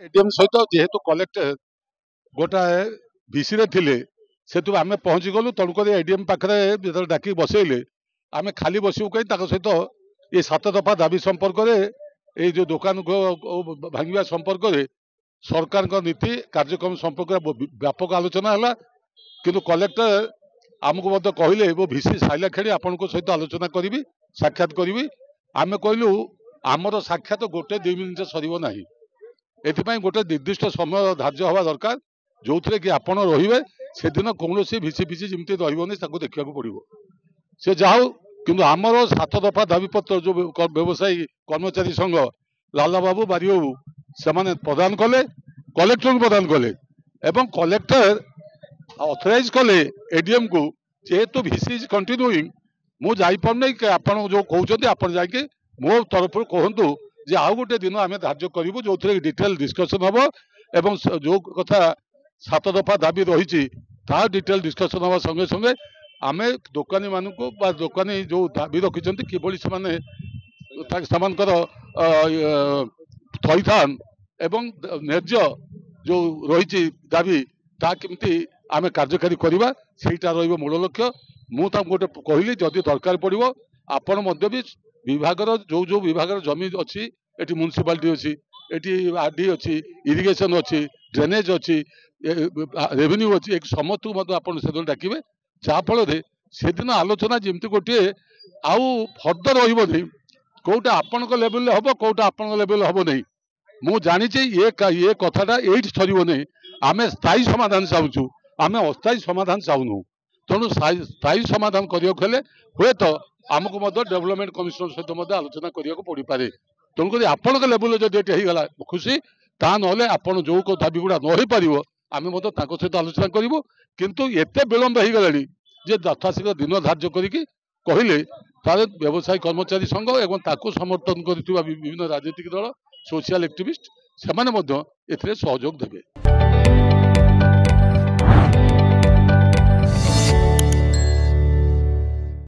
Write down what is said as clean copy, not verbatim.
ADM सहित जेहेतु collector गोटाए भिसी रे थिले सेतु आमे पहुंची गलु तेणुक एडीएम पाखरे जो डाकी बसैले आमे खाली बसू कहीं सहित ये 7 दफा दाबी संपर्क में जो दुकान को भांगा संपर्क में सरकार नीति कार्यक्रम संपर्क व्यापक आलोचना है किंतु कलेक्टर आमको कहले वो भिसी साइला खेड़ी आपण सहित आलोचना करी साक्षात करी आमे कहलु आमर साक्षात गोटे 2 मिनिट सर ना एथपाई गोटे निर्दिष्ट समय धार्य हवा दरकार जो थे कि आपण रे से दिन कौन भिसी फिसी जमी रही देखा पड़ो से जाऊ किंतु आमर 7 दफा दाबीपत्र जो व्यवसायी कर्मचारी संघ लाला बाबू बारीबाबू से प्रदान कले कलेक्टर प्रदान कले एवं कलेक्टर ऑथराइज कले एडीएम को जेहेतु भिसी इज कंटिन्यूइंग मुझे आप जो कहते आप जाकि मो तरफ कहतु जे आउ गोटे दिन आम धार्य करूँ जो थे डिटेल डिस्कसन हम एवं जो कथा 7 दफा दाबी रही डिटेल डिस्कसन हवा संगे संगे आम दोकानी मानक दोकानी जो दाबी रखिंट किभली थईथान एवं न्याय्य जो रही दाबी ता केमती आम कार्यकारी करवा सेटा मूल लक्ष्य मुझे गोटे कहली जदि दरकार पड़ो आपण भी विभाग जो जो विभाग जमी अच्छी एटी म्युनिसिपालिटी अच्छी एटी आरडी अच्छी इरिगेशन अच्छी ड्रेनेज अच्छी रेवेन्यू अच्छी एक समस्त को से डाकिबे जहाँफल से दिन आलोचना जमती गोटे आउ फर्दर रही कौटा आपण लेवल हम कौटा आपण लेवल हम नहीं मु जानी ये कथाटा ये सर नहीं आम स्थायी समाधान चाहूँ आम अस्थायी समाधान चाहूँ तेणु स्थायी समाधान करने हे तो आमको डेवलपमेंट कमिशनर सहित आलोचना करने पड़ पारे तेणुक आपण लेवल जब ये खुशी ता ना आप जो दाबी गुड़ा न हो पार आम सहित आलोचना करूँ किंतु एत विलंब हो गला जे यथाशीघ्र दिन धार्य करके कहले तार व्यवसायी कर्मचारी संघ एवं समर्थन कर विभिन्न राजनीतिक दल सोशल एक्टिविस्ट से सहयोग देवे।